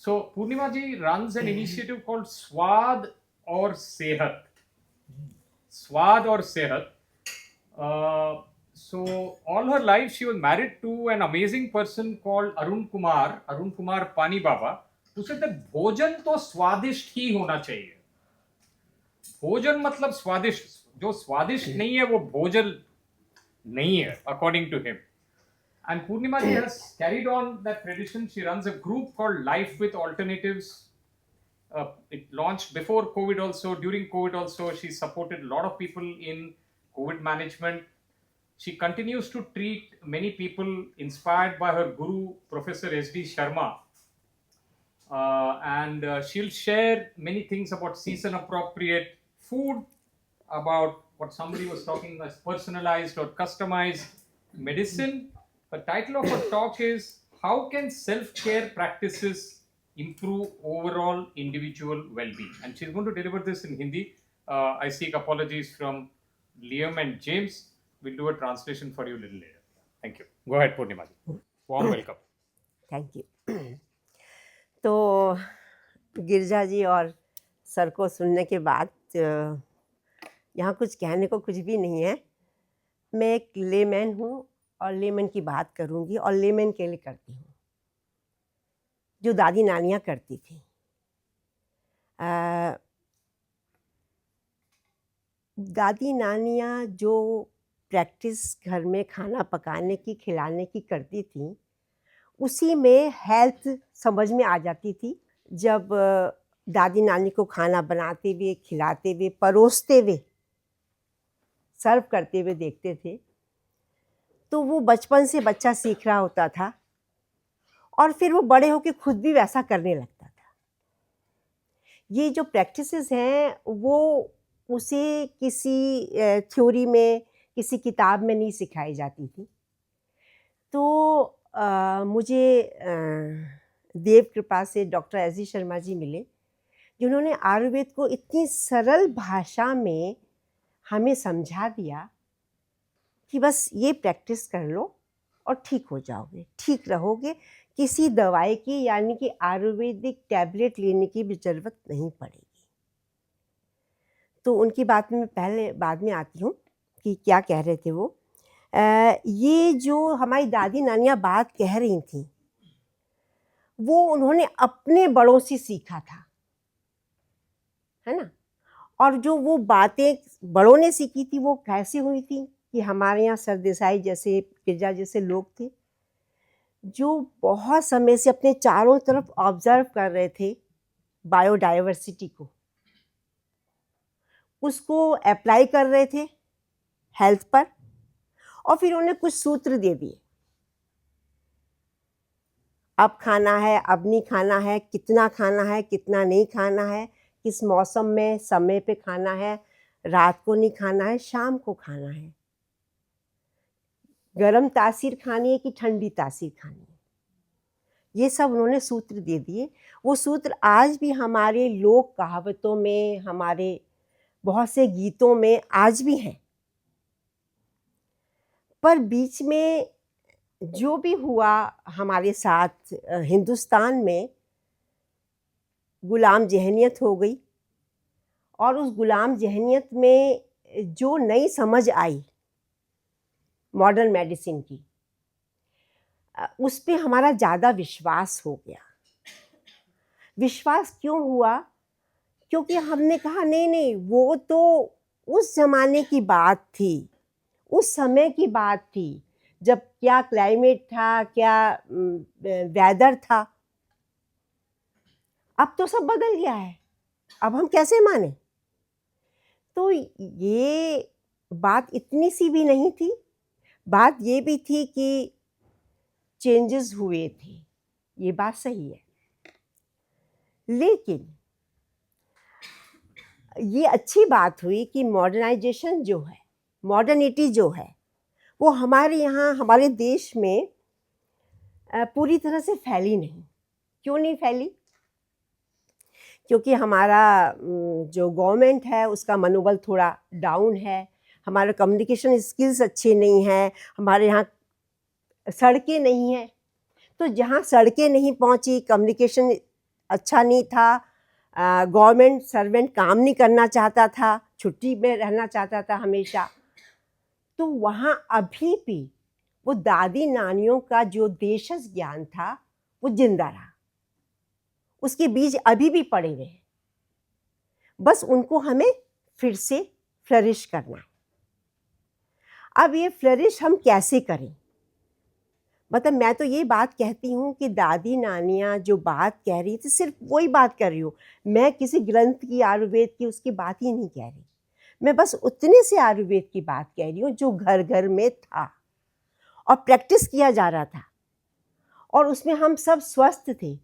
So Purnima ji runs an initiative called Swad or Sehat. Swad or Sehat. So all her life she was married to an amazing person called Arun Kumar Pani Baba. who said that भोजन तो स्वादिष्ट ही होना चाहिए. भोजन मतलब स्वादिष्ट, जो स्वादिष्ट नहीं है वो भोजन नहीं है, according to him. And Purnima ji has carried on that tradition. She runs a group called Life with Alternatives. It launched before COVID also. During COVID also, she supported a lot of people in COVID management. She continues to treat many people inspired by her guru, Professor S.D. Sharma. And she'll share many things about season appropriate food, about what somebody was talking as personalized or customized medicine. The title of her talk is How Can Self-Care Practices Improve Overall Individual Well-Being? And she's going to deliver this in Hindi. I seek apologies from Liam and James. We'll do a translation for you a little later. Thank you. Go ahead, Purnima ji. Warm welcome. Thank you. तो गिरजा जी और sir को सुनने के बाद यहाँ कुछ कहने को कुछ भी नहीं है. मैं एक लेमैन हूँ और लेमैन की बात करूँगी और लेमैन के लिए करती हूँ जो दादी नानियाँ करती थी. दादी नानियाँ जो प्रैक्टिस घर में खाना पकाने की खिलाने की करती थी उसी में हेल्थ समझ में आ जाती थी. जब दादी नानी को खाना बनाते हुए खिलाते हुए परोसते हुए सर्व करते हुए देखते थे तो वो बचपन से बच्चा सीख रहा होता था और फिर वो बड़े होकर खुद भी वैसा करने लगता था. ये जो प्रैक्टिसेस हैं वो उसे किसी थ्योरी में किसी किताब में नहीं सिखाई जाती थी. तो मुझे देव कृपा से doctor S D Sharma ji मिले जिन्होंने आयुर्वेद को इतनी सरल भाषा में हमें समझा दिया कि बस ये प्रैक्टिस कर लो और ठीक हो जाओगे, ठीक रहोगे. किसी दवाई की यानी कि आयुर्वेदिक टैबलेट लेने की भी ज़रूरत नहीं पड़ेगी. तो उनकी बात में पहले बाद में आती हूँ कि क्या कह रहे थे वो. ये जो हमारी दादी नानियाँ बात कह रही थी वो उन्होंने अपने बड़ों से सीखा था, है ना. और जो वो बातें बड़ों ने सीखी थी वो कैसे हुई थी कि हमारे यहाँ सरदेसाई जैसे गिरजा जैसे लोग थे जो बहुत समय से अपने चारों तरफ ऑब्जर्व कर रहे थे बायोडाइवर्सिटी को, उसको अप्लाई कर रहे थे हेल्थ पर और फिर उन्हें कुछ सूत्र दे दिए. अब खाना है, अब नहीं खाना है, कितना खाना है, कितना नहीं खाना है, किस मौसम में समय पे खाना है, रात को नहीं खाना है, शाम को खाना है, गरम तासीर खानी है कि ठंडी तासीर खानी है. ये सब उन्होंने सूत्र दे दिए. वो सूत्र आज भी हमारे लोक कहावतों में, हमारे बहुत से गीतों में आज भी हैं. पर बीच में जो भी हुआ हमारे साथ हिंदुस्तान में गुलाम जहनियत हो गई और उस गुलाम जहनियत में जो नई समझ आई मॉडर्न मेडिसिन की उस पे हमारा ज़्यादा विश्वास हो गया. विश्वास क्यों हुआ? क्योंकि हमने कहा नहीं नहीं वो तो उस ज़माने की बात थी, उस समय की बात थी जब क्या क्लाइमेट था, क्या वेदर था. अब तो सब बदल गया है, अब हम कैसे माने. तो ये बात इतनी सी भी नहीं थी. बात ये भी थी कि चेंजेस हुए थे, ये बात सही है. लेकिन ये अच्छी बात हुई कि मॉडर्नाइजेशन जो है, मॉडर्निटी जो है वो हमारे यहाँ हमारे देश में पूरी तरह से फैली नहीं. क्यों नहीं फैली? क्योंकि हमारा जो गवर्नमेंट है उसका मनोबल थोड़ा डाउन है, हमारे कम्युनिकेशन स्किल्स अच्छे नहीं हैं, हमारे यहाँ सड़कें नहीं हैं. तो जहाँ सड़कें नहीं पहुँची, कम्युनिकेशन अच्छा नहीं था, गवर्नमेंट सर्वेंट काम नहीं करना चाहता था, छुट्टी में रहना चाहता था हमेशा। तो वहाँ अभी भी वो दादी नानियों का जो देशज ज्ञान था वो जिंदा रहा, उसके बीज अभी भी पड़े हुए हैं, बस उनको हमें फिर से फ्लरिश करना है। अब ये फ्लरिश हम कैसे करें? मतलब मैं तो ये बात कहती हूँ कि दादी नानियाँ जो बात कह रही थी सिर्फ वही बात कर रही हूँ, मैं किसी ग्रंथ की आयुर्वेद की उसकी बात ही नहीं कह रही, मैं बस उतने से आयुर्वेद की बात कह रही हूँ जो घर घर में था और प्रैक्टिस किया जा रहा था, और उसमें हम सब स्वस्थ थे।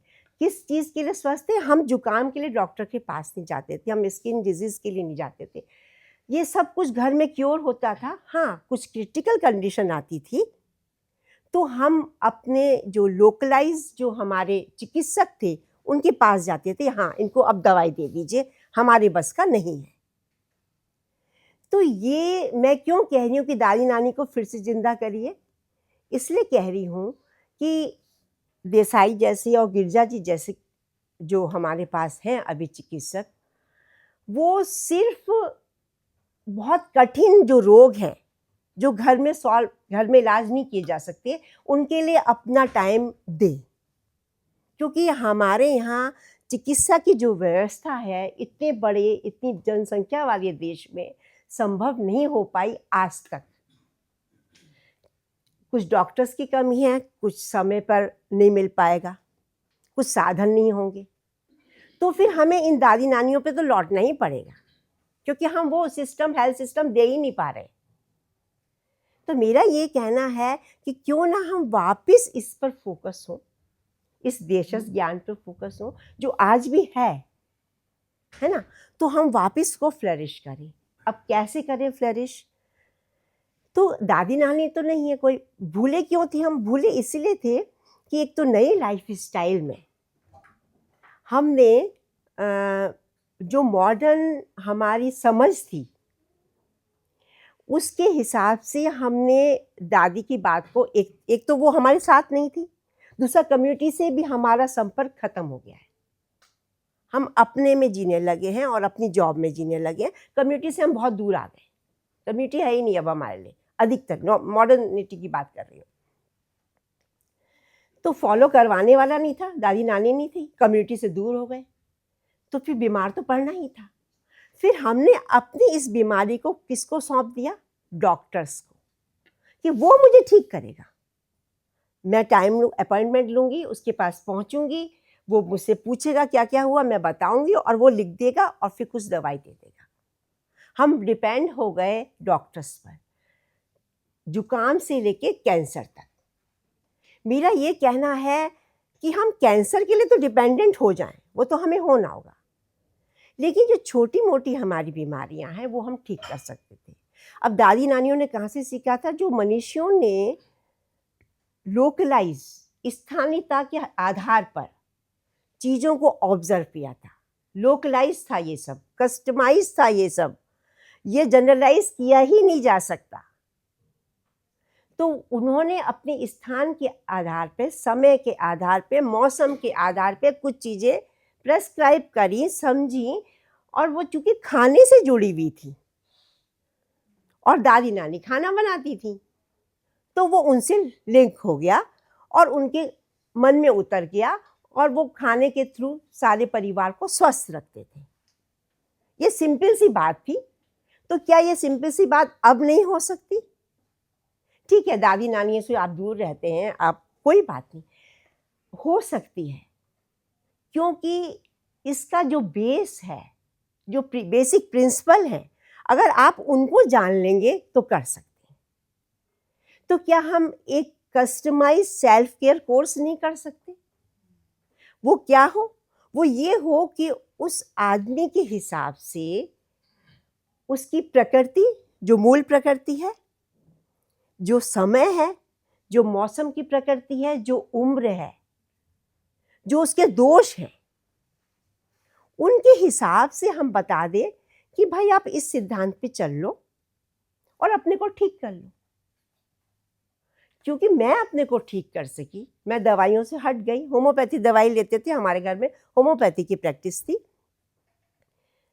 किस चीज़ के लिए स्वस्थ थे? हम जुकाम के लिए डॉक्टर के पास नहीं जाते थे, हम स्किन डिजीज़ के लिए नहीं जाते थे, ये सब कुछ घर में क्योर होता था। हाँ, कुछ क्रिटिकल कंडीशन आती थी तो हम अपने जो लोकलाइज जो हमारे चिकित्सक थे उनके पास जाते थे, हाँ इनको अब दवाई दे दीजिए, हमारे बस का नहीं है। तो ये मैं क्यों कह रही हूँ कि दादी नानी को फिर से जिंदा करिए, इसलिए कह रही हूँ कि देसाई जैसे और गिरजा जी जैसे जो हमारे पास हैं अभी चिकित्सक, वो सिर्फ बहुत कठिन जो रोग हैं जो घर में इलाज नहीं किए जा सकते, उनके लिए अपना टाइम दें, क्योंकि हमारे यहाँ चिकित्सा की जो व्यवस्था है इतने बड़े, इतनी जनसंख्या वाले देश में संभव नहीं हो पाई आज तक। कुछ डॉक्टर्स की कमी है, कुछ समय पर नहीं मिल पाएगा, कुछ साधन नहीं होंगे, तो फिर हमें इन दादी नानियों पे तो लौटना ही पड़ेगा, क्योंकि हम वो सिस्टम, हेल्थ सिस्टम दे ही नहीं पा रहे। तो मेरा ये कहना है कि क्यों ना हम वापस इस पर फोकस हो, इस देशज ज्ञान पर फोकस हो जो आज भी है ना, तो हम वापस को फ्लरिश करें। अब कैसे करें फ्लरिश? तो दादी नानी तो नहीं है कोई, भूले क्यों थे हम? भूले इसलिए थे कि एक तो नई लाइफ स्टाइल में हमने जो मॉडर्न हमारी समझ थी उसके हिसाब से हमने दादी की बात को एक तो वो हमारे साथ नहीं थी, दूसरा कम्युनिटी से भी हमारा संपर्क खत्म हो गया है। हम अपने में जीने लगे हैं और अपनी जॉब में जीने लगे हैं, कम्युनिटी से हम बहुत दूर आ गए, कम्युनिटी है ही नहीं अब हमारे लिए, अधिकतर मॉडर्निटी की बात कर रही हूँ। तो फॉलो करवाने वाला नहीं था, दादी नानी नहीं थी, कम्युनिटी से दूर हो गए, तो फिर बीमार तो पड़ना ही था। फिर हमने अपनी इस बीमारी को किसको सौंप दिया? डॉक्टर्स को, कि वो मुझे ठीक करेगा। मैं अपॉइंटमेंट लूँगी, उसके पास पहुँचूँगी, वो मुझसे पूछेगा क्या क्या हुआ, मैं बताऊँगी और वो लिख देगा और फिर कुछ दवाई दे देगा। हम डिपेंड हो गए डॉक्टर्स पर, जुकाम से लेके कैंसर तक। मेरा ये कहना है कि हम कैंसर के लिए तो डिपेंडेंट हो जाएं, वो तो हमें होना होगा, लेकिन जो छोटी मोटी हमारी बीमारियां हैं वो हम ठीक कर सकते थे। अब दादी नानियों ने कहाँ से सीखा था? जो मनुष्यों ने लोकलाइज, स्थानीयता के आधार पर चीज़ों को ऑब्जर्व किया था, लोकलाइज था ये सब, कस्टमाइज था ये सब, ये जनरलाइज किया ही नहीं जा सकता। तो उन्होंने अपने स्थान के आधार पे, समय के आधार पे, मौसम के आधार पे कुछ चीज़ें प्रेस्क्राइब करी, समझी, और वो चूंकि खाने से जुड़ी हुई थी और दादी नानी खाना बनाती थी, तो वो उनसे लिंक हो गया और उनके मन में उतर गया और वो खाने के थ्रू सारे परिवार को स्वस्थ रखते थे। ये सिंपल सी बात थी। तो क्या ये सिंपल सी बात अब नहीं हो सकती? ठीक है, दादी नानी से आप दूर रहते हैं, आप कोई बात नहीं, हो सकती है, क्योंकि इसका जो बेस है, जो बेसिक प्रिंसिपल है, अगर आप उनको जान लेंगे तो कर सकते हैं। तो क्या हम एक कस्टमाइज सेल्फ केयर कोर्स नहीं कर सकते? वो क्या हो? वो ये हो कि उस आदमी के हिसाब से उसकी प्रकृति, जो मूल प्रकृति है, जो समय है, जो मौसम की प्रकृति है, जो उम्र है, जो उसके दोष हैं, उनके हिसाब से हम बता दें कि भाई आप इस सिद्धांत पे चल लो और अपने को ठीक कर लो। क्योंकि मैं अपने को ठीक कर सकी, मैं दवाइयों से हट गई। होम्योपैथी दवाई लेते थे, हमारे घर में होम्योपैथी की प्रैक्टिस थी।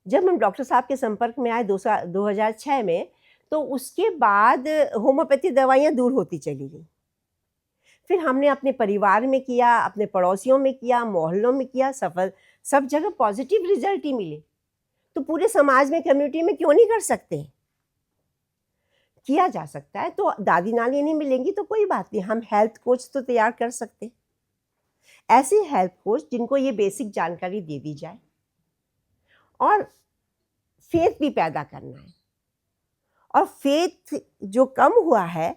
जब हम डॉक्टर साहब के संपर्क में आए 2006 में, तो उसके बाद होम्योपैथी दवाइयाँ दूर होती चली गई। फिर हमने अपने परिवार में किया, अपने पड़ोसियों में किया, मोहल्लों में किया, सब जगह पॉजिटिव रिजल्ट ही मिले। तो पूरे समाज में, कम्युनिटी में क्यों नहीं कर सकते? किया जा सकता है। तो दादी नानी नहीं मिलेंगी तो कोई बात नहीं, हम हेल्थ कोच तो तैयार कर सकते हैं। ऐसे हेल्थ कोच जिनको ये बेसिक जानकारी दे दी जाए, और फेथ भी पैदा करना है। और फेथ जो कम हुआ है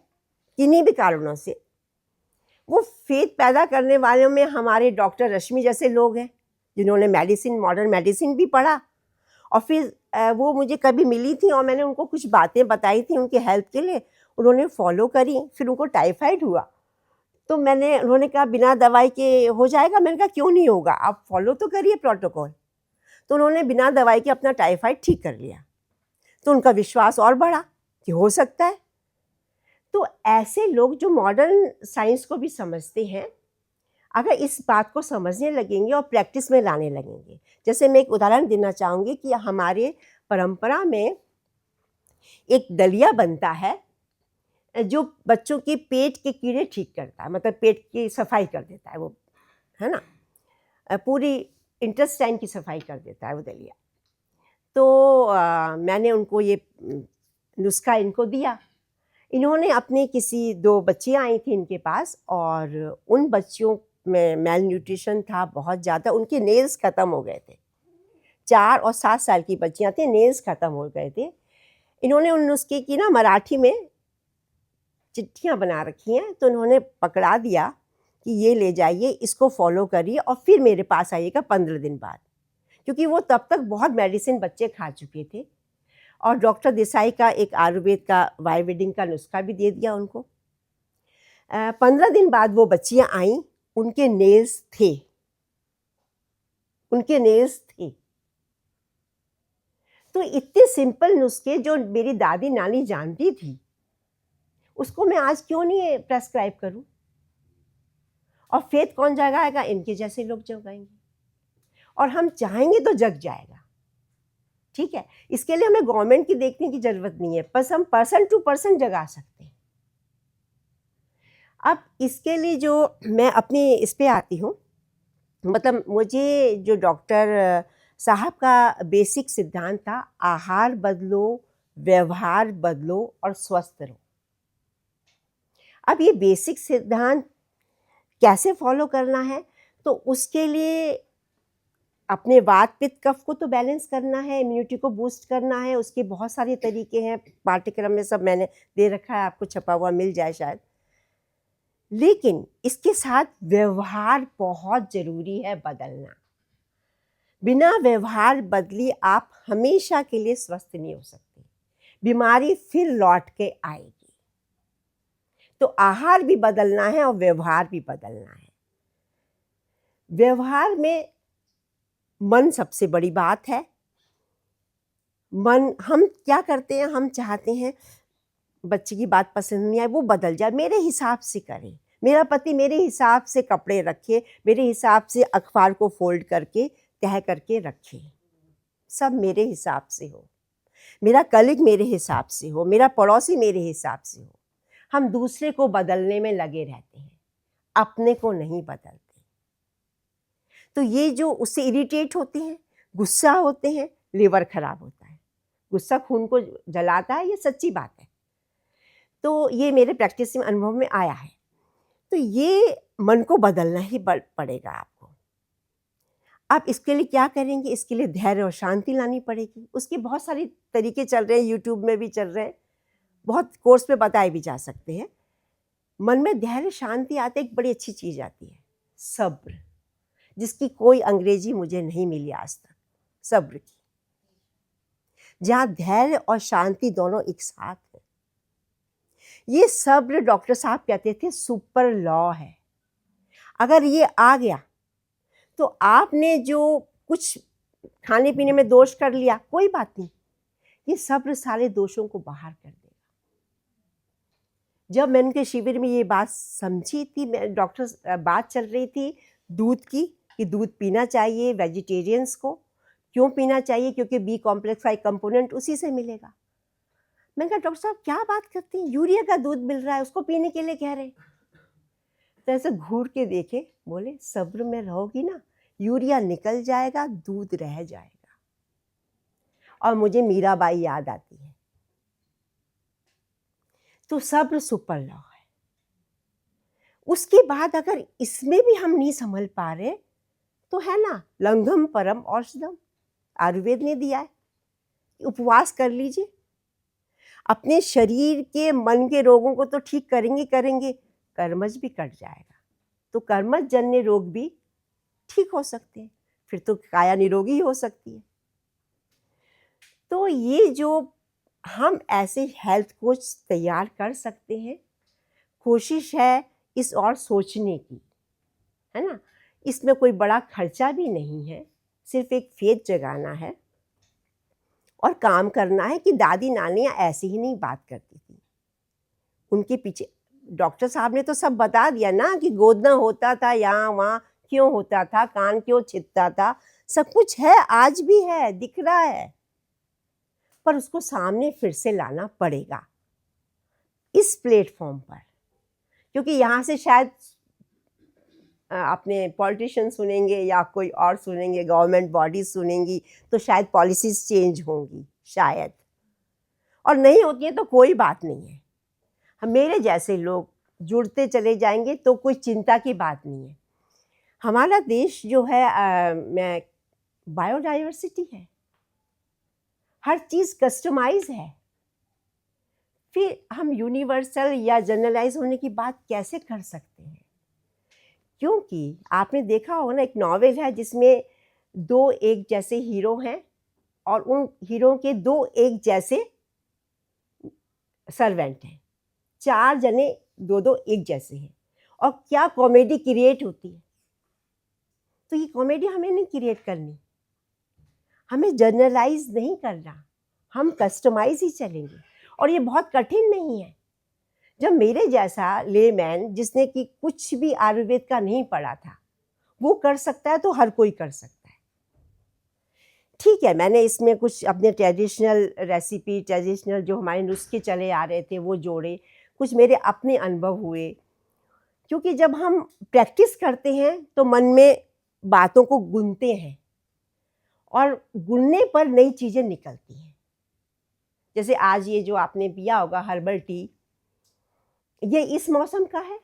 किन्हीं भी कारणों से, वो फेथ पैदा करने वालों में हमारे डॉक्टर रश्मि जैसे लोग हैं, जिन्होंने मेडिसिन, मॉडर्न मेडिसिन भी पढ़ा। और फिर वो मुझे कभी मिली थी और मैंने उनको कुछ बातें बताई थी उनके हेल्थ के लिए, उन्होंने फॉलो करी। फिर उनको टाइफाइड हुआ, तो उन्होंने कहा बिना दवाई के हो जाएगा? मैंने कहा क्यों नहीं होगा, आप फॉलो तो करिए प्रोटोकॉल। तो उन्होंने बिना दवाई के अपना टाइफाइड ठीक कर लिया। तो उनका विश्वास और बढ़ा कि हो सकता है। तो ऐसे लोग जो मॉडर्न साइंस को भी समझते हैं, अगर इस बात को समझने लगेंगे और प्रैक्टिस में लाने लगेंगे। जैसे मैं एक उदाहरण देना चाहूँगी कि हमारे परंपरा में एक दलिया बनता है जो बच्चों के पेट के कीड़े ठीक करता है, मतलब पेट की सफाई कर देता है वो, है ना, पूरी इंटेस्टाइन की सफाई कर देता है वो दलिया। तो मैंने उनको ये नुस्खा इनको दिया। इन्होंने अपनी किसी 2 बच्चियाँ आई थी इनके पास, और उन बच्चियों में मेल न्यूट्रिशन था बहुत ज़्यादा, उनके नेल्स ख़त्म हो गए थे। 4 और 7 साल की बच्चियाँ थी, नेल्स ख़त्म हो गए थे। इन्होंने उन नुस्खे की ना मराठी में चिट्ठियाँ बना रखी हैं, तो इन्होंने पकड़ा दिया कि ये ले जाइए, इसको फॉलो करिए और फिर मेरे पास आइएगा 15 दिन बाद। क्योंकि वो तब तक बहुत मेडिसिन बच्चे खा चुके थे, और डॉक्टर देसाई का एक आयुर्वेद का आयुर्वेदिक का नुस्खा भी दे दिया उनको। 15 दिन बाद वो बच्चियाँ आईं, उनके नेल्स थे, उनके नेल्स थे। तो इतने सिंपल नुस्खे जो मेरी दादी नानी जानती थी, उसको मैं आज क्यों नहीं प्रेस्क्राइब करूं? और फेथ कौन जगाएगा? इनके जैसे लोग जगाएंगे, और हम चाहेंगे तो जग जाएगा। ठीक है, इसके लिए हमें गवर्नमेंट की देखने की जरूरत नहीं है, बस हम पर्सन टू पर्सन जगा सकते हैं। अब इसके लिए जो मैं अपनी इस पे आती हूँ, मतलब मुझे जो डॉक्टर साहब का बेसिक सिद्धांत था, आहार बदलो, व्यवहार बदलो और स्वस्थ रहो। अब ये बेसिक सिद्धांत कैसे फॉलो करना है? तो उसके लिए अपने वात पित्त कफ को तो बैलेंस करना है, इम्यूनिटी को बूस्ट करना है। उसके बहुत सारे तरीके हैं, पाठ्यक्रम में सब मैंने दे रखा है, आपको छपा हुआ मिल जाए शायद। लेकिन इसके साथ व्यवहार बहुत जरूरी है बदलना। बिना व्यवहार बदली आप हमेशा के लिए स्वस्थ नहीं हो सकते, बीमारी फिर लौट के आएगी। तो आहार भी बदलना है और व्यवहार भी बदलना है। व्यवहार में मन सबसे बड़ी बात है। मन, हम क्या करते हैं, हम चाहते हैं बच्चे की बात पसंद नहीं आए, वो बदल जाए, मेरे हिसाब से करे, मेरा पति मेरे हिसाब से कपड़े रखे, मेरे हिसाब से अखबार को फोल्ड करके तह करके रखे, सब मेरे हिसाब से हो, मेरा कलीग मेरे हिसाब से हो, मेरा पड़ोसी मेरे हिसाब से हो। हम दूसरे को बदलने में लगे रहते हैं, अपने को नहीं बदलते। तो ये जो उससे इरिटेट होते हैं, गुस्सा होते हैं, लिवर खराब होता है। गुस्सा खून को जलाता है, ये सच्ची बात है। तो ये मेरे प्रैक्टिस में, अनुभव में आया है। तो ये मन को बदलना ही पड़ेगा आपको। आप इसके लिए क्या करेंगे? इसके लिए धैर्य और शांति लानी पड़ेगी। उसके बहुत सारे तरीके चल रहे हैं, यूट्यूब में भी चल रहे हैं, बहुत कोर्स में बताए भी जा सकते हैं। मन में धैर्य शांति आते एक बड़ी अच्छी चीज़ आती है, सब्र, जिसकी कोई अंग्रेजी मुझे नहीं मिली आज तक, सब्र की, जहाँ धैर्य और शांति दोनों एक साथ है। ये सब्र डॉक्टर साहब कहते थे सुपर लॉ है। अगर ये आ गया तो आपने जो कुछ खाने पीने में दोष कर लिया, कोई बात नहीं, ये सब्र सारे दोषों को बाहर कर देगा। जब मैंने उनके शिविर में ये बात समझी थी, मैं डॉक्टर बात चल रही थी दूध की, कि दूध पीना चाहिए वेजिटेरियंस को। क्यों पीना चाहिए? क्योंकि बी कॉम्प्लेक्स का एक कंपोनेंट उसी से मिलेगा। मैंने कहा डॉक्टर साहब क्या बात करती हैं, यूरिया का दूध मिल रहा है, उसको पीने के लिए कह रहे हैं। तो ऐसे घूर के देखे, बोले सब्र में रहोगी ना, यूरिया निकल जाएगा, दूध रह जाएगा। और मुझे मीराबाई याद आती है। तो सब्र सुपर लॉ है। उसके बाद अगर इसमें भी हम नहीं संभल पा रहे, तो है ना, लंघम परम औषधम, आयुर्वेद ने दिया है। उपवास कर लीजिए, अपने शरीर के मन के रोगों को तो ठीक करेंगे, कर्मज भी कट जाएगा, तो कर्मज जन्य रोग भी ठीक हो सकते हैं, फिर तो काया निरोगी हो सकती है। तो ये जो हम ऐसे हेल्थ कोच तैयार कर सकते हैं, कोशिश है इस और सोचने की, है ना। इसमें कोई बड़ा खर्चा भी नहीं है, सिर्फ एक फेथ जगाना है और काम करना है कि दादी नानियाँ ऐसे ही नहीं बात करती थी। उनके पीछे डॉक्टर साहब ने तो सब बता दिया ना, कि गोदना होता था यहाँ वहाँ, क्यों होता था, कान क्यों छिदता था, सब कुछ है, आज भी है, दिख रहा है, पर उसको सामने फिर से लाना पड़ेगा इस प्लेटफॉर्म पर। क्योंकि यहाँ से शायद अपने पॉलिटिशियन सुनेंगे या कोई और सुनेंगे, गवर्नमेंट बॉडीज सुनेंगी, तो शायद पॉलिसीज चेंज होंगी शायद, और नहीं होती है तो कोई बात नहीं है, मेरे जैसे लोग जुड़ते चले जाएंगे तो कोई चिंता की बात नहीं है। हमारा देश जो है मैं बायोडाइवर्सिटी है, हर चीज़ कस्टमाइज है, फिर हम यूनिवर्सल या जनरलाइज होने की बात कैसे कर सकते हैं? क्योंकि आपने देखा होगा ना, एक नॉवेल है जिसमें दो एक जैसे हीरो हैं और उन हीरो के दो एक जैसे सर्वेंट हैं, चार जने दो दो एक जैसे हैं, और क्या कॉमेडी क्रिएट होती है। तो ये कॉमेडी हमें नहीं क्रिएट करनी, हमें जनरलाइज नहीं करना, हम कस्टमाइज ही चलेंगे, और ये बहुत कठिन नहीं है। जब मेरे जैसा लेमैन जिसने कि कुछ भी आयुर्वेद का नहीं पढ़ा था, वो कर सकता है, तो हर कोई कर सकता है। ठीक है, मैंने इसमें कुछ अपने ट्रेडिशनल रेसिपी, ट्रेडिशनल जो हमारे नुस्खे चले आ रहे थे वो जोड़े, कुछ मेरे अपने अनुभव हुए, क्योंकि जब हम प्रैक्टिस करते हैं तो मन में बातों को गुनते हैं, और गुनने पर नई चीज़ें निकलती हैं। जैसे आज ये जो आपने पिया होगा हर्बल टी, ये इस मौसम का है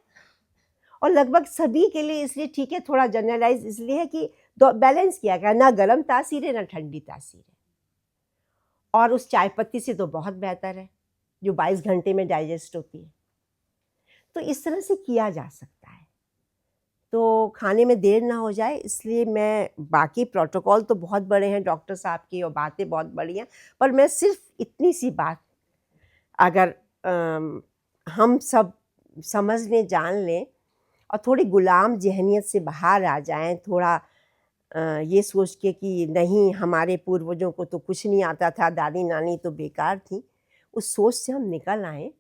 और लगभग सभी के लिए इसलिए ठीक है, थोड़ा जनरलाइज इसलिए है कि बैलेंस किया गया, ना गर्म तासीर है ना ठंडी तासीर है, और उस चाय पत्ती से तो बहुत बेहतर है जो 22 घंटे में डाइजेस्ट होती है। तो इस तरह से किया जा सकता है, तो खाने में देर ना हो जाए, इसलिए मैं, बाकी प्रोटोकॉल तो बहुत बड़े हैं डॉक्टर साहब की और बातें बहुत बड़ी हैं, पर मैं सिर्फ इतनी सी बात अगर हम सब समझ लें, जान लें, और थोड़ी गुलाम जहनियत से बाहर आ जाएं, थोड़ा ये सोच के कि नहीं हमारे पूर्वजों को तो कुछ नहीं आता था, दादी नानी तो बेकार थी, उस सोच से हम निकल आएँ,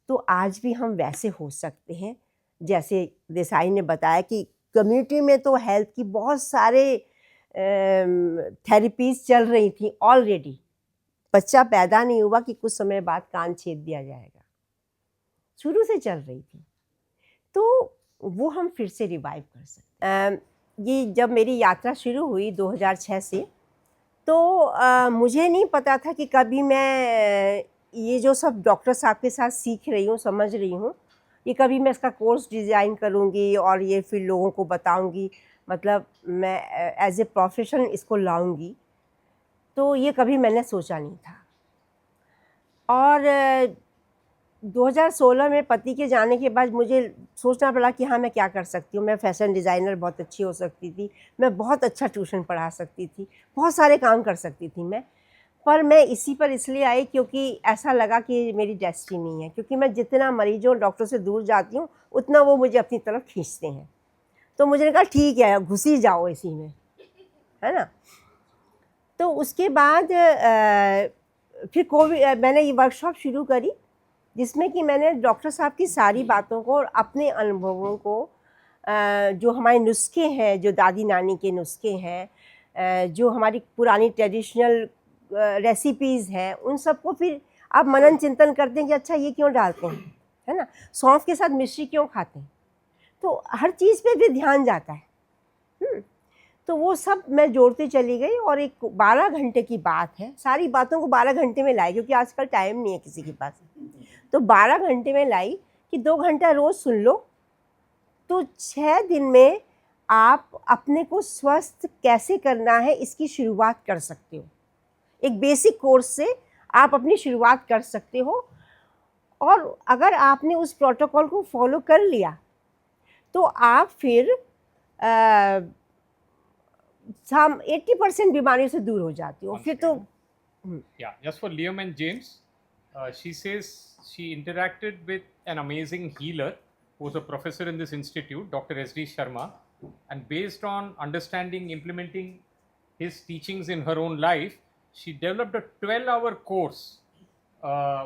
तो आज भी हम वैसे हो सकते हैं जैसे देसाई ने बताया कि कम्युनिटी में तो हेल्थ की बहुत सारे थेरेपीज़ चल रही थी ऑलरेडी। बच्चा पैदा नहीं हुआ कि कुछ समय बाद कान छेद दिया जाएगा, शुरू से चल रही थी, तो वो हम फिर से रिवाइव कर सकते। ये जब मेरी यात्रा शुरू हुई 2006 से, तो मुझे नहीं पता था कि कभी मैं ये जो सब डॉक्टर साहब के साथ सीख रही हूँ, समझ रही हूँ, ये कभी मैं इसका कोर्स डिज़ाइन करूँगी और ये फिर लोगों को बताऊँगी, मतलब मैं एज ए प्रोफेशन इसको लाऊँगी, तो ये कभी मैंने सोचा नहीं था। और 2016 में पति के जाने के बाद मुझे सोचना पड़ा कि हाँ, मैं क्या कर सकती हूँ। मैं फैशन डिज़ाइनर बहुत अच्छी हो सकती थी, मैं बहुत अच्छा ट्यूशन पढ़ा सकती थी, बहुत सारे काम कर सकती थी मैं, पर मैं इसी पर इसलिए आई क्योंकि ऐसा लगा कि मेरी डेस्टिनी है, क्योंकि मैं जितना मरीजों डॉक्टर से दूर जाती हूँ उतना वो मुझे अपनी तरफ खींचते हैं। तो मुझे कहा ठीक है, घुस ही जाओ इसी में, है ना। तो उसके बाद फिर कोविड, मैंने ये वर्कशॉप शुरू करी जिसमें कि मैंने डॉक्टर साहब की सारी बातों को और अपने अनुभवों को, जो हमारे नुस्खे हैं, जो दादी नानी के नुस्खे हैं, जो हमारी पुरानी ट्रेडिशनल रेसिपीज़ हैं, उन सबको फिर आप मनन चिंतन करते हैं कि अच्छा ये क्यों डालते हैं, है ना? सौंफ के साथ मिश्री क्यों खाते हैं? तो हर चीज़ पे भी ध्यान जाता है। तो वो सब मैं जोड़ती चली गई और एक 12 घंटे की बात है, सारी बातों को 12 घंटे में लाई, क्योंकि आजकल टाइम नहीं है किसी के पास। तो 12 घंटे में लाई कि 2 घंटा रोज़ सुन लो, तो 6 दिन में आप अपने को स्वस्थ कैसे करना है इसकी शुरुआत कर सकते हो। एक बेसिक कोर्स से आप अपनी शुरुआत कर सकते हो, और अगर आपने उस प्रोटोकॉल को फॉलो कर लिया तो आप फिर हम 80% बीमारियों से दूर हो जाती हो। फिर तो Yeah, just for Liam and James, she says she interacted with an amazing healer who was a professor in this institute, Dr. S.D. Sharma, and based on understanding, implementing his teachings in her own life, she developed a 12-hour course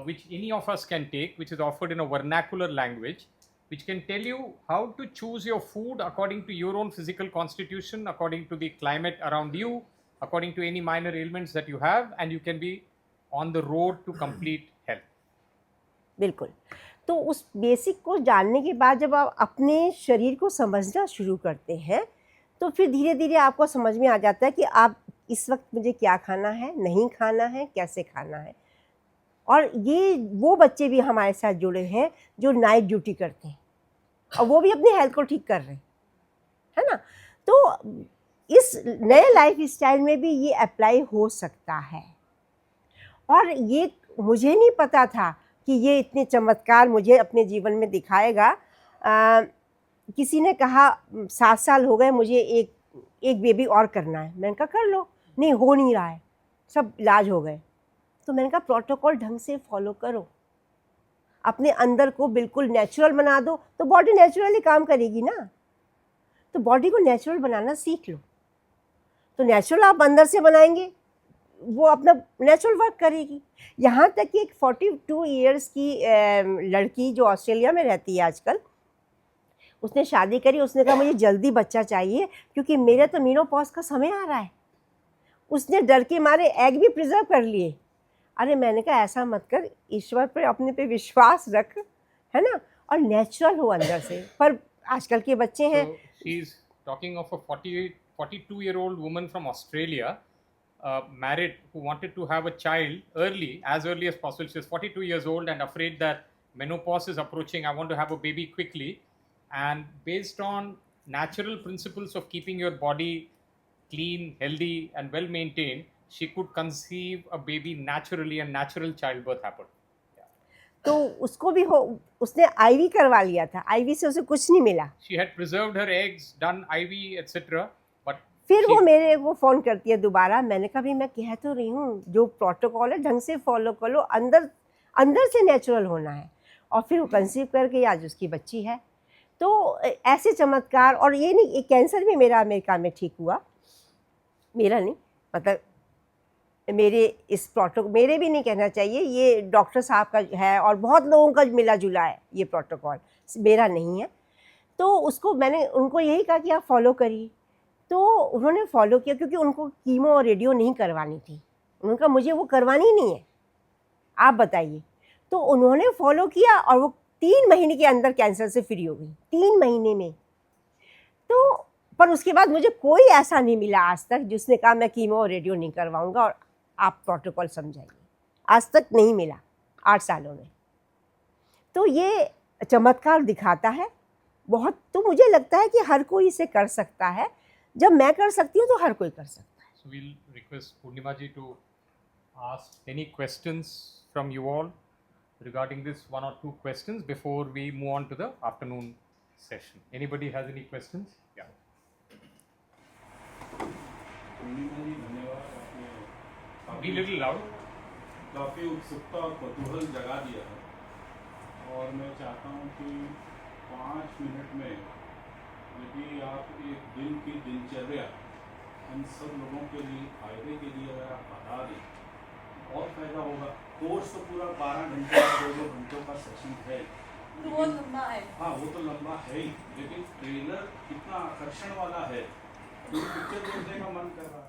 which any of us can take, which is offered in a vernacular language, which can tell you how to choose your food according to your own physical constitution, according to the climate around you, according to any minor ailments that you have, and you can be on the road to complete health. बिल्कुल। तो उस basic को जानने के बाद जब आप अपने शरीर को समझना शुरू करते हैं, तो फिर धीरे धीरे आपको समझ में आ जाता है कि आप इस वक्त मुझे क्या खाना है, नहीं खाना है, कैसे खाना है। और ये वो बच्चे भी हमारे साथ जुड़े हैं जो नाइट ड्यूटी करते हैं, और वो भी अपनी हेल्थ को ठीक कर रहे हैं, है ना? तो इस नए लाइफ स्टाइल में भी ये अप्लाई हो सकता है। और ये मुझे नहीं पता था कि ये इतने चमत्कार मुझे अपने जीवन में दिखाएगा। किसी ने कहा 7 साल हो गए, मुझे एक बेबी और करना है। मैंने कहा कर लो। नहीं, हो नहीं रहा है, सब इलाज हो गए। तो मैंने कहा प्रोटोकॉल ढंग से फॉलो करो, अपने अंदर को बिल्कुल नेचुरल बना दो, तो बॉडी नेचुरली काम करेगी ना। तो बॉडी को नेचुरल बनाना सीख लो, तो नेचुरल आप अंदर से बनाएंगे, वो अपना नेचुरल वर्क करेगी। यहाँ तक कि एक 42 इयर्स की लड़की जो ऑस्ट्रेलिया में रहती है आजकल, उसने शादी करी। उसने कहा मुझे जल्दी बच्चा चाहिए क्योंकि मेरा तो मेनोपॉज का समय आ रहा है। उसने डर के मारे एग भी प्रिजर्व कर लिए। अरे मैंने कहा ऐसा मत कर, ईश्वर पे अपने पे विश्वास रख, है ना, और नेचुरल हो अंदर से। पर आजकल के बच्चे हैं। So she is talking of a 42-year-old woman from Australia, married, who wanted to have a child as early as possible. She was 42 years old and afraid that menopause is approaching. I want to have a baby quickly. And based on natural principles of keeping your body clean, healthy, and well maintained, she could conceive a baby naturally, and natural childbirth happened. तो उसको भी उसने ivy करवा लिया था। Ivy से उसे कुछ नहीं मिला। She had preserved her eggs, done IV, etc. But फिर वो मेरे को फ़ोन करती है दोबारा। मैंने कहा भाई मैं कह तो रही हूँ, जो प्रोटोकॉल है ढंग से फॉलो कर लो, अंदर से नेचुरल होना है। और फिर वो कंसीव करके आज उसकी बच्ची है। तो ऐसे चमत्कार। और ये नहीं, एक कैंसर भी मेरा अमेरिका में ठीक हुआ। मेरा नहीं, मतलब मेरे इस प्रोटोकॉल, मेरे भी नहीं कहना चाहिए, ये डॉक्टर साहब का है और बहुत लोगों का मिला जुला है ये प्रोटोकॉल, मेरा नहीं है। तो उसको मैंने उनको यही कहा कि आप फॉलो करिए। तो उन्होंने फॉलो किया, क्योंकि उनको कीमो और रेडियो नहीं करवानी थी। उन्होंने कहा मुझे वो करवानी ही नहीं है, आप बताइए। तो उन्होंने फॉलो किया और वो 3 महीने के अंदर कैंसर से फ्री हो गई, 3 महीने में। तो पर उसके बाद मुझे कोई ऐसा नहीं मिला आज तक जिसने कहा मैं कीमो और रेडियो नहीं करवाऊंगा और आप प्रोटोकॉल समझाइए। आज तक नहीं मिला 8 सालों में। तो ये चमत्कार दिखाता है बहुत। तो मुझे लगता है कि हर कोई इसे कर सकता है। जब मैं कर सकती हूँ तो हर कोई कर सकता है। So we'll request Purnima ji to ask any questions from you all regarding this, 1 or 2 questions before we move on to the afternoon session. Anybody has any questions? Yeah. पूर्णिमा जी धन्यवाद, आपने Be little loud. काफ़ी उत्सुकता और कौतूहल जगा दिया है। और मैं चाहता हूँ कि 5 मिनट में यदि आप एक दिन की दिनचर्या हम सब लोगों के लिए, फायदे के लिए अगर आप बता दें, और फायदा होगा। कोर्स तो पूरा 12 घंटे का 2 घंटों का सेशन है, तो बहुत लंबा है। हाँ वो तो लंबा है ही, लेकिन ट्रेलर इतना आकर्षण वाला है कि पिक्चर देखने का मन कर रहा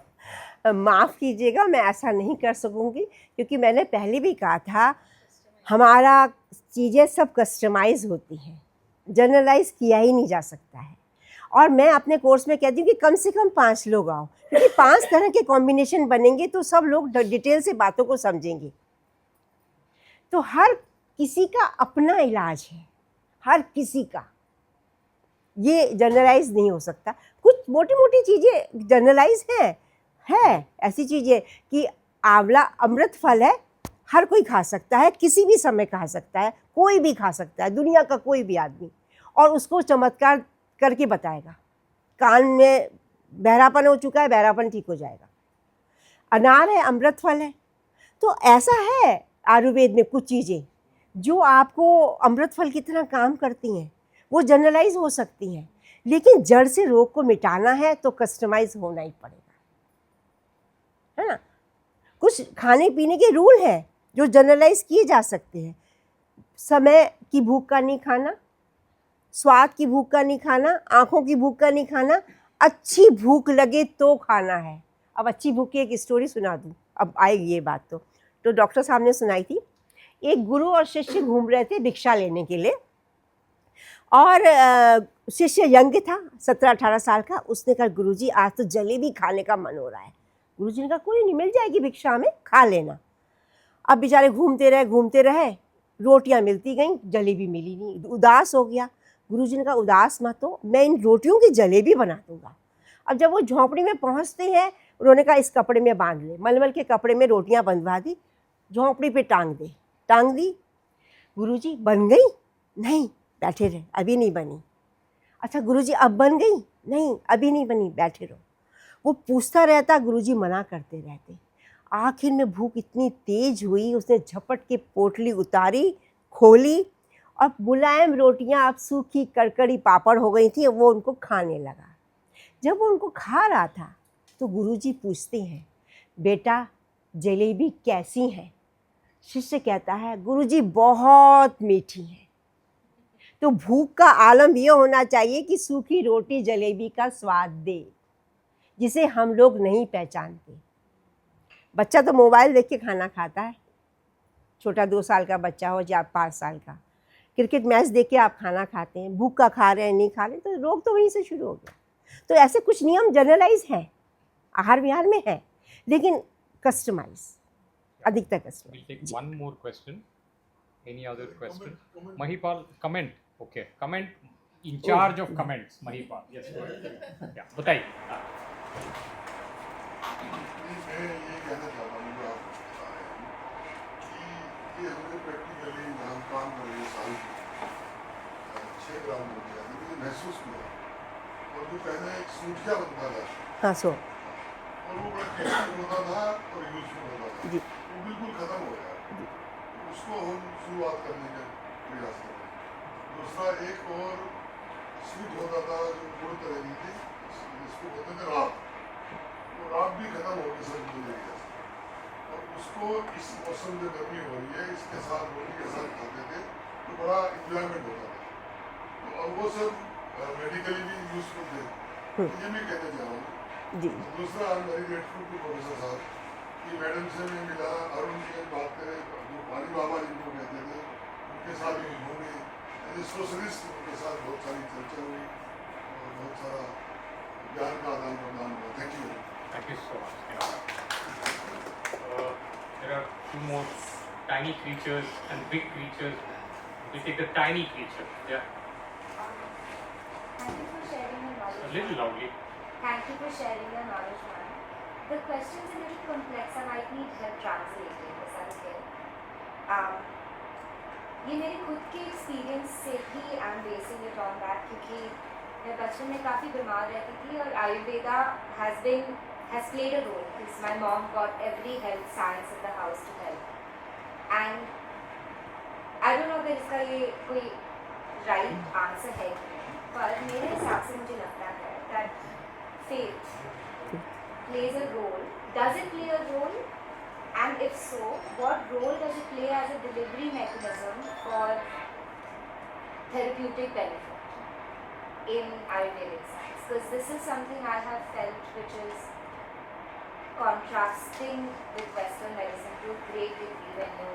है। माफ़ कीजिएगा, मैं ऐसा नहीं कर सकूँगी, क्योंकि मैंने पहले भी कहा था हमारा चीज़ें सब कस्टमाइज़ होती हैं, जनरलाइज़ किया ही नहीं जा सकता है। और मैं अपने कोर्स में कहती हूँ कि कम से कम 5 लोग आओ, क्योंकि 5 तरह के कॉम्बिनेशन बनेंगे तो सब लोग डिटेल से बातों को समझेंगे। तो हर किसी का अपना इलाज है, हर किसी का, ये जनरलाइज नहीं हो सकता। कुछ मोटी मोटी चीज़ें जनरलाइज है ऐसी चीज़ें कि आंवला अमृत फल है, हर कोई खा सकता है, किसी भी समय खा सकता है, कोई भी खा सकता है, दुनिया का कोई भी आदमी, और उसको चमत्कार करके बताएगा। कान में बहरापन हो चुका है, बहरापन ठीक हो जाएगा। अनार है, अमृत फल है। तो ऐसा है आयुर्वेद में कुछ चीज़ें जो आपको अमृत फल की तरह काम करती हैं, वो जनरलाइज हो सकती हैं, लेकिन जड़ से रोग को मिटाना है तो कस्टमाइज होना ही पड़ेगा, है ना। कुछ खाने पीने के रूल हैं जो जनरलाइज किए जा सकते हैं। समय की भूख का नहीं खाना, स्वाद की भूख का नहीं खाना, आँखों की भूख का नहीं खाना, अच्छी भूख लगे तो खाना है। अब अच्छी भूख की एक स्टोरी सुना दूँ, अब आएगी ये बात। तो डॉक्टर साहब ने सुनाई थी। एक गुरु और शिष्य घूम रहे थे भिक्षा लेने के लिए, और शिष्य यंग था, 17-18 साल का। उसने कहा गुरुजी आज तो जलेबी खाने का मन हो रहा है। गुरुजी ने कहा कोई नहीं, मिल जाएगी भिक्षा में, खा लेना। अब बेचारे घूमते रहे, रोटियां मिलती गईं, जलेबी मिली नहीं। उदास हो गया। गुरुजी ने कहा उदास मत हो, मैं इन रोटियों की जलेबी बना दूंगा। अब जब वो झोंपड़ी में पहुंचते हैं, उन्होंने कहा इस कपड़े में बांध ले। मलमल के कपड़े में रोटियां बंधवा दी, झोंपड़ी पे टांग दी। गुरुजी बन गई? नहीं, बैठे रहे, अभी नहीं बनी। अच्छा गुरुजी अब बन गई? नहीं, अभी नहीं बनी, बैठे रहो। वो पूछता रहता, गुरुजी मना करते रहते। आखिर में भूख इतनी तेज हुई, उसने झपट के पोटली उतारी, खोली, और मुलायम रोटियां अब सूखी कड़कड़ी पापड़ हो गई थी, वो उनको खाने लगा। जब वो उनको खा रहा था तो गुरुजी पूछते हैं बेटा जलेबी कैसी है? शिष्य कहता है गुरुजी बहुत मीठी है। तो भूख का आलम ये होना चाहिए कि सूखी रोटी जलेबी का स्वाद दे, जिसे हम लोग नहीं पहचानते। बच्चा तो मोबाइल देख के खाना खाता है, छोटा 2 साल का बच्चा हो या 5 साल का। क्रिकेट मैच देख के आप खाना खाते हैं, भूख का खा रहे हैं, नहीं खा रहे, तो रोग तो वहीं से शुरू हो गया। तो ऐसे कुछ नियम जनरलाइज हैं, आहार विहार में है, लेकिन कस्टमाइज, अधिकतर customise. We'll take one more question. Any other question? Mahipal, comment. Okay, comment. In charge of comments, Mahipal. Yes, go ahead. Yeah, बताइए. मैं ये कहना चाहता हूँ कि आप कि ये हमने प्रैक्टिकली हम काम कर रहे साल 6 ग्राम हो गया, मुझे महसूस हुआ। और जो पहले एक सूझिया बनता था, हाँ सो और वो बड़ा टेस्टी होता था और यूजफुल होता था, जी, वो बिल्कुल खत्म हो गया। उसको हम शुरुआत करने का प्रयास कर रहे हैं। दूसरा एक और स्वीट होता था जो गुड़ तरह की थी, इसको बोलते थे राब। वो राब भी खत्म हो गई सब मिल गया, और उसको इस मौसम में गर्मी हो रही है, इसके साथ रोटी के साथ खाते थे तो बड़ा इंजॉयमेंट होता था। तो अब वो सब मेडिकली भी यूजफुल थे। तो ये भी कहते जा रहा हूँ जी। दूसरा I am very grateful to professor साहब कि मैडम से मैं मिला, अरुण की बात करें, जो पानी बाबा जिनको कहते थे उनके साथ भी घूमे, सोशलिस्ट उनके साथ बहुत सारी चर्चा हुई और बहुत सारा ज्ञान का आदान प्रदान हुआ। Thank you. Thank you so much. There are 2 more tiny creatures and big creatures. We take the tiny creature. Yeah, Thank you for sharing your knowledge. a little loudly. Thank you for sharing your knowledge, ma'am. The questions are a little complex. I might need help translating this as well. ये मेरे खुद के experience से ही I am basing it on that, क्योंकि मैं बचपन में काफ़ी बीमार रहती थी और Ayurveda has played a role because my mom got every health science in the house to help. And I don't know अगर इसका ये कोई right answer है कि नहीं, पर मेरे हिसाब से मुझे लगता है that faith plays a role, does it play a role, and And if so, what role does it play as a delivery mechanism for therapeutic benefit in Ayurvedic science? Because this is something I have felt which is contrasting with Western medicine to a great degree when you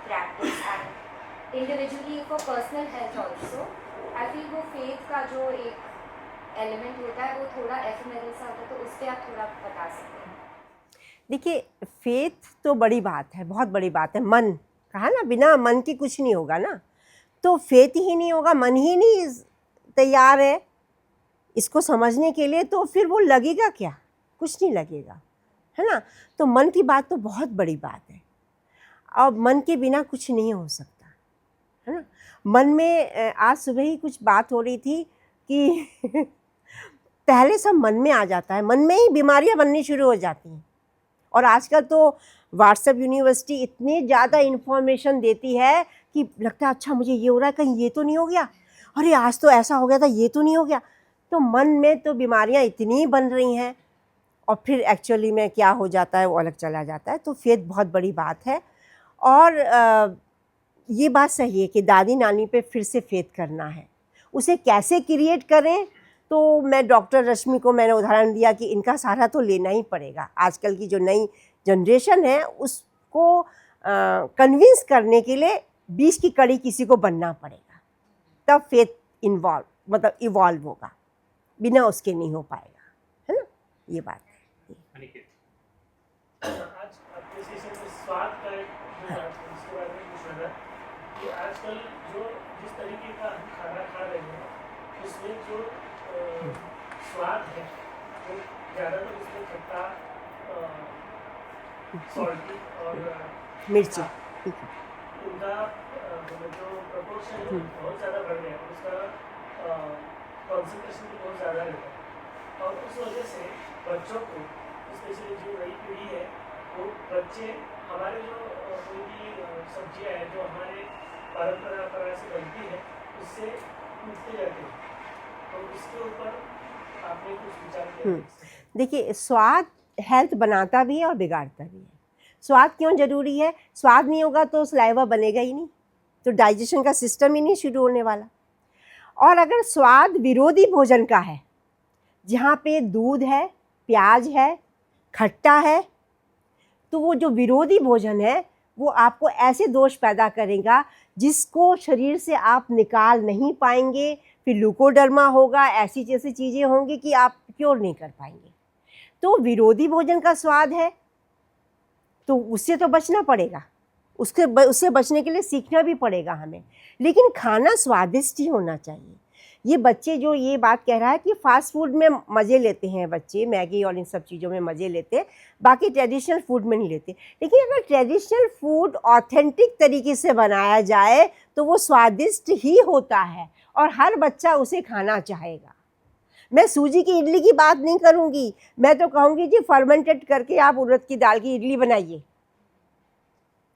practice, and individually for personal health also. I feel वो faith का जो एक element होता है वो थोड़ा ephemeral सा होता है, तो उस पर आप थोड़ा बता सकते हैं? देखिए, फेथ तो बड़ी बात है, बहुत बड़ी बात है। मन कहा ना, बिना मन के कुछ नहीं होगा ना, तो फेथ ही नहीं होगा, मन ही नहीं तैयार है इसको समझने के लिए, तो फिर वो लगेगा क्या? कुछ नहीं लगेगा, है ना। तो मन की बात तो बहुत बड़ी बात है, और मन के बिना कुछ नहीं हो सकता, है ना। मन में आज सुबह ही कुछ बात हो रही थी कि पहले सब मन में आ जाता है, मन में ही बीमारियां बननी शुरू हो जाती हैं। और आजकल तो व्हाट्सएप यूनिवर्सिटी इतनी ज़्यादा इन्फॉर्मेशन देती है कि लगता है अच्छा मुझे ये हो रहा है, कहीं ये तो नहीं हो गया, अरे आज तो ऐसा हो गया था, ये तो नहीं हो गया। तो मन में तो बीमारियां इतनी बन रही हैं, और फिर एक्चुअली में क्या हो जाता है वो अलग चला जाता है। तो फेथ बहुत बड़ी बात है, और ये बात सही है कि दादी नानी पे फिर से फेथ करना है। उसे कैसे क्रिएट करें, तो मैं डॉक्टर रश्मि को मैंने उदाहरण दिया कि इनका सहारा तो लेना ही पड़ेगा। आजकल की जो नई जनरेशन है उसको कन्विंस करने के लिए 20 की कड़ी किसी को बनना पड़ेगा, तब फेथ इवॉल्व होगा, बिना उसके नहीं हो पाएगा, है ना। ये बात है। अनिकेत, आज आपके सेशन में स्वाद का एक जो बात है उसके बारे में पूछना था कि आजकल जो जिस तरीके का हम खाना खा रहे हैं उसमें जो स्वाद है वो ज़्यादातर उसमें खट्टा, सॉल्टी और मिर्ची, उनका जो प्रपोर्शन है बहुत ज़्यादा बढ़ गया है, उसका कॉन्सेंट्रेशन भी बहुत ज़्यादा रहता है। और उस वजह से बच्चों को, स्पेशली जो नई पीढ़ी है, वो बच्चे हमारे जो कोई भी सब्जियाँ हैं जो हमारे परंपरा से बनती है उससे उठते जाते हैं। तो इसके ऊपर आपने कुछ विचार किया? देखिए, स्वाद हेल्थ बनाता भी है और बिगाड़ता भी है। स्वाद क्यों ज़रूरी है? स्वाद नहीं होगा तो सलाइवा बनेगा ही नहीं, तो डाइजेशन का सिस्टम ही नहीं शुरू होने वाला। और अगर स्वाद विरोधी भोजन का है, जहाँ पे दूध है, प्याज है, खट्टा है, तो वो जो विरोधी भोजन है वो आपको ऐसे दोष पैदा करेगा जिसको शरीर से आप निकाल नहीं पाएंगे। फिर लूकोडर्मा होगा, ऐसी जैसी चीज़ें होंगी कि आप क्योर नहीं कर पाएंगे। तो विरोधी भोजन का स्वाद है तो उससे तो बचना पड़ेगा, उससे बचने के लिए सीखना भी पड़ेगा हमें। लेकिन खाना स्वादिष्ट ही होना चाहिए। ये बच्चे जो ये बात कह रहा है कि फास्ट फूड में मज़े लेते हैं बच्चे, मैगी और इन सब चीज़ों में मज़े लेते हैं, बाकी ट्रेडिशनल फूड में नहीं लेते। लेकिन अगर ट्रेडिशनल फूड ऑथेंटिक तरीके से बनाया जाए तो वो स्वादिष्ट ही होता है और हर बच्चा उसे खाना चाहेगा। मैं सूजी की इडली की बात नहीं करूँगी, मैं तो कहूँगी जी फर्मेंटेड करके आप उड़द की दाल की इडली बनाइए,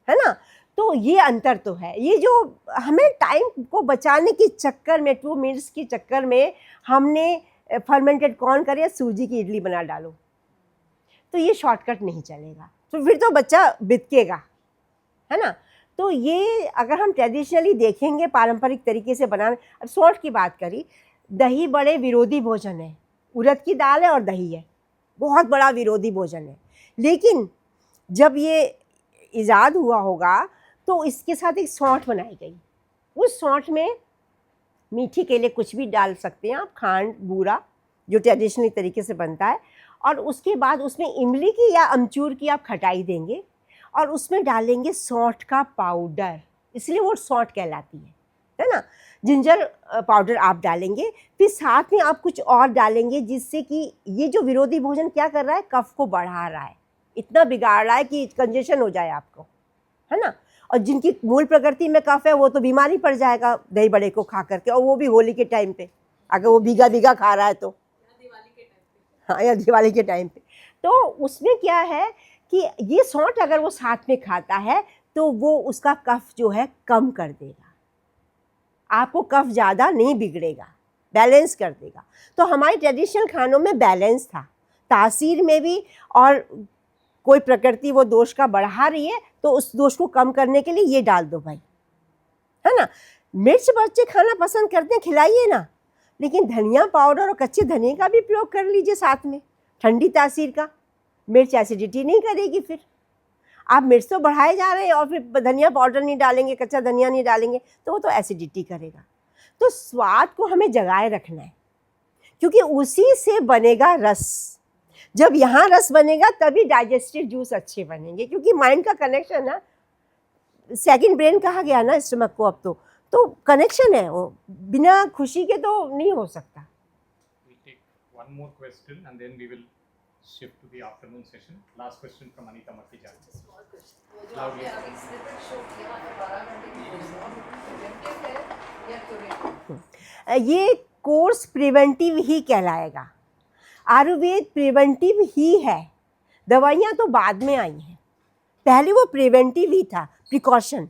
है ना। तो ये अंतर तो है। ये जो हमें टाइम को बचाने के चक्कर में, 2 मिनट्स के चक्कर में हमने फर्मेंटेड कॉर्न करे, सूजी की इडली बना डालो, तो ये शॉर्टकट नहीं चलेगा, तो फिर तो बच्चा बितकेगा, है ना। तो ये अगर हम ट्रेडिशनली देखेंगे, पारंपरिक तरीके से बनाना। अब सॉल्ट की बात करी, दही बड़े विरोधी भोजन है, उड़द की दाल है और दही है, बहुत बड़ा विरोधी भोजन है। लेकिन जब ये ईजाद हुआ होगा तो इसके साथ एक सौंठ बनाई गई। उस सौंठ में मीठी के लिए कुछ भी डाल सकते हैं आप, खांड, बूरा, जो ट्रेडिशनली तरीके से बनता है, और उसके बाद उसमें इमली की या अमचूर की आप खटाई देंगे और उसमें डालेंगे सौंठ का पाउडर, इसलिए वो सौंठ कहलाती है ना। जिंजर पाउडर आप डालेंगे, फिर साथ में आप कुछ और डालेंगे जिससे कि ये जो विरोधी भोजन क्या कर रहा है, कफ को बढ़ा रहा है, इतना बिगाड़ रहा है कि कंजेशन हो जाए आपको, है ना। और जिनकी मूल प्रकृति में कफ है वो तो बीमारी पड़ जाएगा दही बड़े को खा करके, और वो भी होली के टाइम पे, अगर वो भीगा भीगा खा रहा है तो, हाँ, या दिवाली के टाइम पे। तो उसमें क्या है कि ये सौंठ अगर वो साथ में खाता है तो वो उसका कफ जो है कम कर देगा, आपको कफ ज़्यादा नहीं बिगड़ेगा, बैलेंस कर देगा। तो हमारे ट्रेडिशनल खानों में बैलेंस था, तासीर में भी और कोई प्रकृति वो दोष का बढ़ा रही है तो उस दोष को कम करने के लिए ये डाल दो भाई, है ना। मिर्च बच्चे खाना पसंद करते हैं, खिलाइए ना, लेकिन धनिया पाउडर और कच्चे धनिया का भी प्रयोग कर लीजिए साथ में, ठंडी तासीर का। मिर्च एसिडिटी नहीं करेगी। फिर आप मिर्च तो बढ़ाए जा रहे हैं और फिर धनिया पाउडर नहीं डालेंगे, कच्चा धनिया नहीं डालेंगे, तो वो तो एसिडिटी करेगा। तो स्वाद को हमें जगाए रखना है, क्योंकि उसी से बनेगा रस। जब यहाँ रस बनेगा तभी डाइजेस्टिव जूस अच्छे बनेंगे, क्योंकि माइंड का कनेक्शन है, सेकंड ब्रेन कहा गया ना स्टमक को, अब तो कनेक्शन है वो, बिना खुशी के तो नहीं हो सकता। We'll take one more question and then we will shift to the afternoon session. Last question from Anita Makhija. Small question. वो जो आपने अभी snippet show किया 12 घंटे की भोजन, preventive है या curative? ये कोर्स प्रिवेंटिव ही कहलाएगा। आयुर्वेद प्रिवेंटिव ही है, दवाइयाँ तो बाद में आई हैं, पहले वो प्रिवेंटिव ही था, प्रिकॉशन।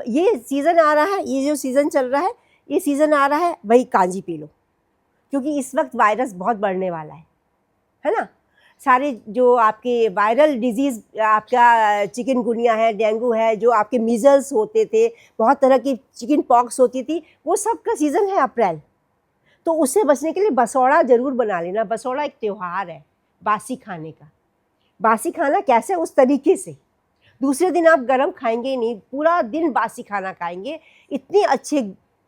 ये सीज़न आ रहा है, ये जो सीज़न चल रहा है, ये सीज़न आ रहा है, वही कांजी पी लो, क्योंकि इस वक्त वायरस बहुत बढ़ने वाला है ना। सारे जो आपके वायरल डिजीज़, आपका चिकनगुनिया है, डेंगू है, जो आपके मीज़ल्स होते थे, बहुत तरह की चिकन पॉक्स होती थी, वो सब का सीज़न है अप्रैल। तो उससे बचने के लिए बसौड़ा ज़रूर बना लेना। बसौड़ा एक त्यौहार है बासी खाने का। बासी खाना कैसे? उस तरीके से दूसरे दिन आप गरम खाएंगे ही नहीं, पूरा दिन बासी खाना खाएंगे। इतनी अच्छे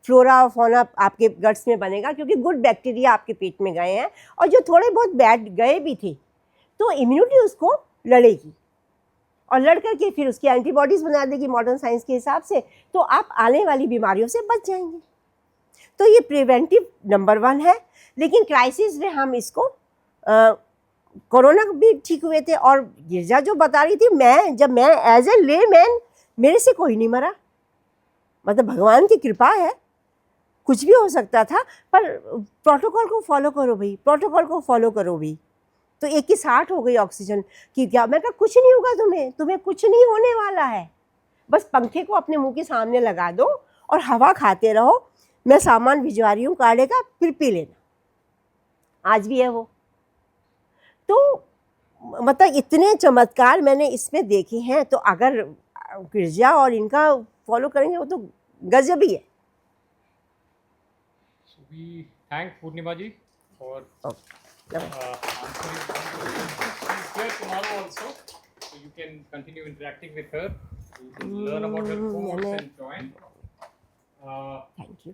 फ्लोरा फौना आपके गट्स में बनेगा, क्योंकि गुड बैक्टीरिया आपके पेट में गए हैं, और जो थोड़े बहुत बैड गए भी थे तो इम्यूनिटी उसको लड़ेगी, और लड़ करके फिर उसकी एंटीबॉडीज़ बना देगी मॉडर्न साइंस के हिसाब से, तो आप आने वाली बीमारियों से बच जाएंगे। तो ये प्रिवेंटिव नंबर 1 है। लेकिन क्राइसिस में हम इसको कोरोना भी ठीक हुए थे, और गिरजा जो बता रही थी, जब मैं एज ए ले मैन, मेरे से कोई नहीं मरा, मतलब भगवान की कृपा है, कुछ भी हो सकता था, पर प्रोटोकॉल को फॉलो करो भाई, प्रोटोकॉल को फॉलो करो भाई। तो 1 की 60 हो गई ऑक्सीजन की। क्या मैं कहा कुछ नहीं होगा, तुम्हें कुछ नहीं होने वाला है, बस पंखे को अपने मुंह के सामने लगा दो और हवा खाते रहो। मैं सामान भिजवा रही हूँ काढ़े का, फिर पी लेना। आज भी है वो। तो मतलब इतने चमत्कार मैंने इसमें देखे हैं, तो अगर गिरजा और इनका फॉलो करेंगे वो तो गजब ही है। So we thank Purnima ji for answering some questions. She's here tomorrow also, so you can continue interacting with her. You can learn about her course and join. Thank you.